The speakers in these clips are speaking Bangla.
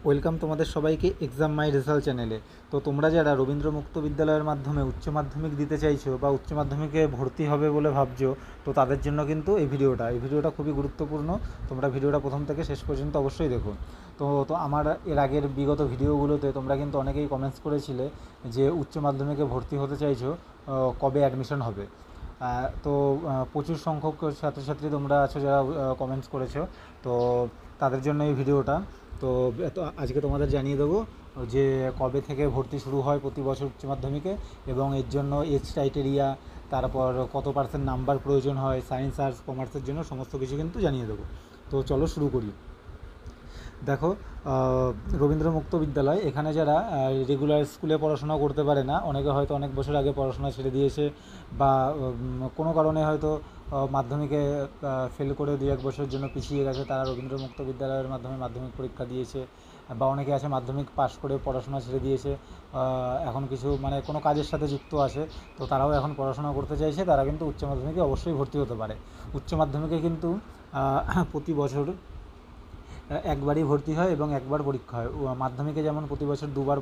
ওয়েলকাম তোমাদের সবাইকে এক্সাম মাই রেজাল্ট চ্যানেলে। তো তোমরা যারা রবীন্দ্র মুক্ত বিদ্যালয়ের মাধ্যমে উচ্চ মাধ্যমিক দিতে চাইছো বা উচ্চ মাধ্যমিকে ভর্তি হবে বলে ভাবছো, তো তাদের জন্য কিন্তু এই ভিডিওটা খুবই গুরুত্বপূর্ণ। তোমরা ভিডিওটা প্রথম থেকে শেষ পর্যন্ত অবশ্যই দেখো। তো আমার এর আগের বিগত ভিডিওগুলোতে তোমরা কিন্তু অনেকেই কমেন্টস করেছিলে যে উচ্চ মাধ্যমিকে ভর্তি হতে চাইছো, কবে অ্যাডমিশন হবে। প্রচুর সংখ্যক ছাত্রছাত্রী তোমরা আছো যারা কমেন্টস করেছো। তো তাদের জন্য এই ভিডিওটা। তো আজকে তোমাদের জানিয়ে দেবো যে কবে থেকে ভর্তি শুরু হয় প্রতি বছর উচ্চ মাধ্যমিকে, এবং এর জন্য এজ ক্রাইটেরিয়া, তারপর কত পার্সেন্ট নাম্বার প্রয়োজন হয় সায়েন্স আর্টস কমার্সের জন্য, সমস্ত কিছু কিন্তু জানিয়ে দেবো। তো চলো শুরু করি। দেখো, রবীন্দ্র মুক্ত বিদ্যালয়, এখানে যারা রেগুলার স্কুলে পড়াশোনা করতে পারে না, অনেকে হয়তো অনেক বছর আগে পড়াশোনা ছেড়ে দিয়েছে বা কোনো কারণে হয়তো মাধ্যমিকে ফেল করে 1 বছরের জন্য পিছিয়ে গেছে, তারা রবীন্দ্র মুক্ত বিদ্যালয়ের মাধ্যমে মাধ্যমিক পরীক্ষা দিয়েছে। বা অনেকে আছে মাধ্যমিক পাশ করে পড়াশোনা ছেড়ে দিয়েছে, এখন কিছু মানে কোনো কাজের সাথে যুক্ত আছে, তো তারাও এখন পড়াশোনা করতে চাইছে, তারা কিন্তু উচ্চ মাধ্যমিকে অবশ্যই ভর্তি হতে পারে। উচ্চ মাধ্যমিকে কিন্তু প্রতি বছর একবারই ভর্তি হয় এবং একবার পরীক্ষা হয়। মাধ্যমিকে যেমন প্রতি বছর দুবার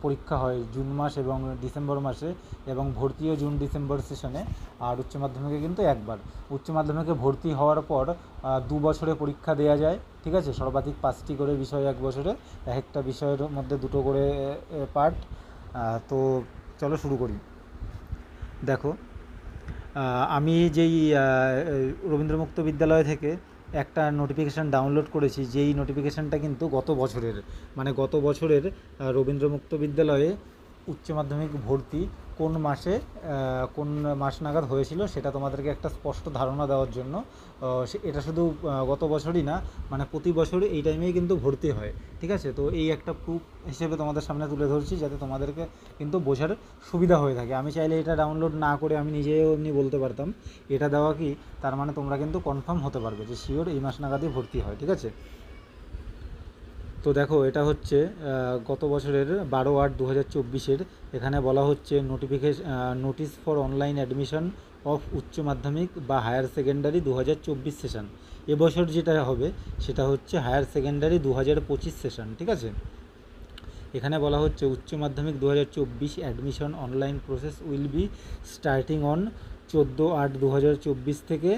পরীক্ষা হয়, জুন মাস এবং ডিসেম্বর মাসে, এবং ভর্তিও জুন ডিসেম্বর সেশনে। আর উচ্চ মাধ্যমিকে কিন্তু একবার। উচ্চ মাধ্যমিকে ভর্তি হওয়ার পর 2 বছরে পরীক্ষা দেওয়া যায়, ঠিক আছে। সর্বাধিক 5টি করে বিষয় 1 বছরে, এক একটা বিষয়ের মধ্যে 2টো করে পার্ট। তো চলো শুরু করি। দেখো, আমি যেই রবীন্দ্র মুক্ত বিদ্যালয় থেকে একটা নোটিফিকেশান ডাউনলোড করেছি, যেই নোটিফিকেশানটা কিন্তু গত বছরের রবীন্দ্র মুক্ত বিদ্যালয়ে উচ্চ মাধ্যমিক ভর্তি কোন মাস নাগাদ হয়েছিল সেটা তোমাদেরকে একটা স্পষ্ট ধারণা দেওয়ার জন্য। এটা শুধু গত বছরই না, মানে প্রতি বছর এই টাইমেই কিন্তু ভর্তি হয়, ঠিক আছে। তো এই একটা প্রুফ হিসেবে তোমাদের সামনে তুলে ধরছি, যাতে তোমাদেরকে কিন্তু বোঝার সুবিধা হয়ে থাকে। আমি চাইলে এটা ডাউনলোড না করে আমি নিজেও এমনি বলতে পারতাম, এটা দেওয়া কি তার মানে তোমরা কিন্তু কনফার্ম হতে পারবে যে শিওর এই মাস নাগাদই ভর্তি হয়, ঠিক আছে। তো দেখো, এটা হচ্ছে গত বছরের 12/8/2024। এখানে বলা হচ্ছে notice for online admission of উচ্চ মাধ্যমিক বা হায়ার সেকেন্ডারি 2024 সেশন। এবছর যেটা হবে সেটা হচ্ছে হায়ার সেকেন্ডারি 2025 সেশন, ঠিক আছে। এখানে বলা হচ্ছে উচ্চ মাধ্যমিক 2024 admission online process will be starting on 14/8/2024 থেকে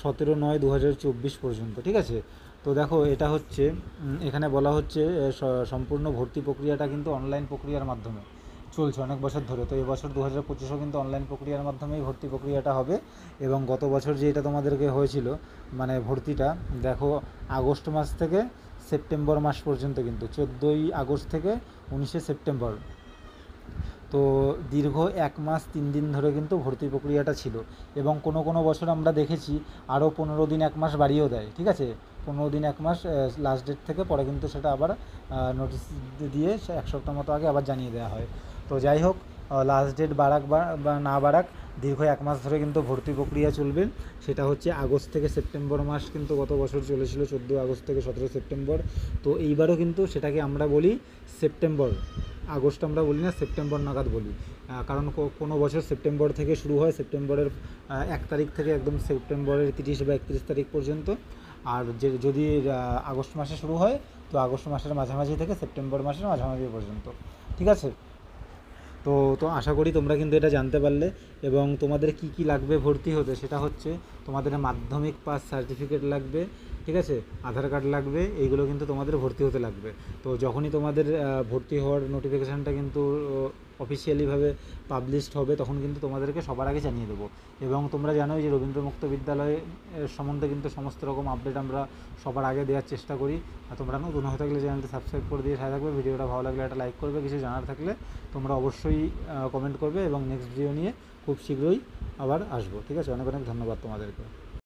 17/9/2024 পর্যন্ত, ঠিক আছে। তো দেখো, এটা হচ্ছে এখানে বলা হচ্ছে সম্পূর্ণ ভর্তি প্রক্রিয়াটা কিন্তু অনলাইন প্রক্রিয়ার মাধ্যমে চলছে অনেক বছর ধরে। তো এবছর 2025-ও কিন্তু অনলাইন প্রক্রিয়ার মাধ্যমেই ভর্তি প্রক্রিয়াটা হবে। এবং গত বছর যে এটা তোমাদেরকে হয়েছিল মানে ভর্তিটা, দেখো আগস্ট মাস থেকে সেপ্টেম্বর মাস পর্যন্ত, কিন্তু 14ই আগস্ট থেকে 19শে সেপ্টেম্বর, তো দীর্ঘ 1 মাস 3 দিন ধরে কিন্তু ভর্তি প্রক্রিয়াটা ছিল। এবং কোনো বছর আমরা দেখেছি আরও 15 দিন 1 মাস বাড়িয়েও দেয়, ঠিক আছে। 15 দিন 1 মাস লাস্ট ডেট থেকে, পরে কিন্তু সেটা আবার নোটিশ দিয়ে 1 সপ্তাহ মতো আগে আবার জানিয়ে দেওয়া হয়। তো যাই হোক, লাস্ট ডেট বাড়াক বা না বাড়াক, দীর্ঘ 1 মাস ধরে কিন্তু ভর্তি প্রক্রিয়া চলবে। সেটা হচ্ছে আগস্ট থেকে সেপ্টেম্বর মাস, কিন্তু গত বছর চলেছিল 14 আগস্ট থেকে 17 সেপ্টেম্বর। তো এইবারও কিন্তু সেটাকে আমরা বলি সেপ্টেম্বর, আগস্ট আমরা বলি না, সেপ্টেম্বর নাগাদ বলি। কারণ কোনো বছর সেপ্টেম্বর থেকে শুরু হয়, সেপ্টেম্বরের 1 তারিখ থেকে একদম সেপ্টেম্বরের 30 বা 31 তারিখ পর্যন্ত। আর যদি আগস্ট মাসে শুরু হয়, তো আগস্ট মাসের মাঝামাঝি থেকে সেপ্টেম্বর মাসের মাঝামাঝি পর্যন্ত, ঠিক আছে। তো আশা করি তোমরা কিন্তু এটা জানতে পারলে। এবং তোমাদের কি কি লাগবে ভর্তি হতে, সেটা হচ্ছে তোমাদের মাধ্যমিক পাস সার্টিফিকেট লাগবে, ঠিক আছে, আধার কার্ড লাগবে, এইগুলো কিন্তু তোমাদের ভর্তি হতে লাগবে। তো যখনই তোমাদের ভর্তি হওয়ার নোটিফিকেশানটা কিন্তু অফিসিয়ালিভাবে পাবলিশড হবে, তখন কিন্তু তোমাদেরকে সবার আগে জানিয়ে দেবো। এবং তোমরা জানোই যে রবীন্দ্র মুক্ত বিদ্যালয়ের সম্বন্ধে কিন্তু সমস্ত রকম আপডেট আমরা সবার আগে দেওয়ার চেষ্টা করি। আর তোমরা নতুন হয়ে থাকলে চ্যানেলটি সাবস্ক্রাইব করে দিয়ে সাথে থাকবে। ভিডিওটা ভালো লাগলে একটা লাইক করবে, কিছু জানার থাকলে তোমরা অবশ্যই কমেন্ট করবে, এবং নেক্সট ভিডিও নিয়ে খুব শীঘ্রই আবার আসবো, ঠিক আছে। অনেক অনেক ধন্যবাদ তোমাদেরকে।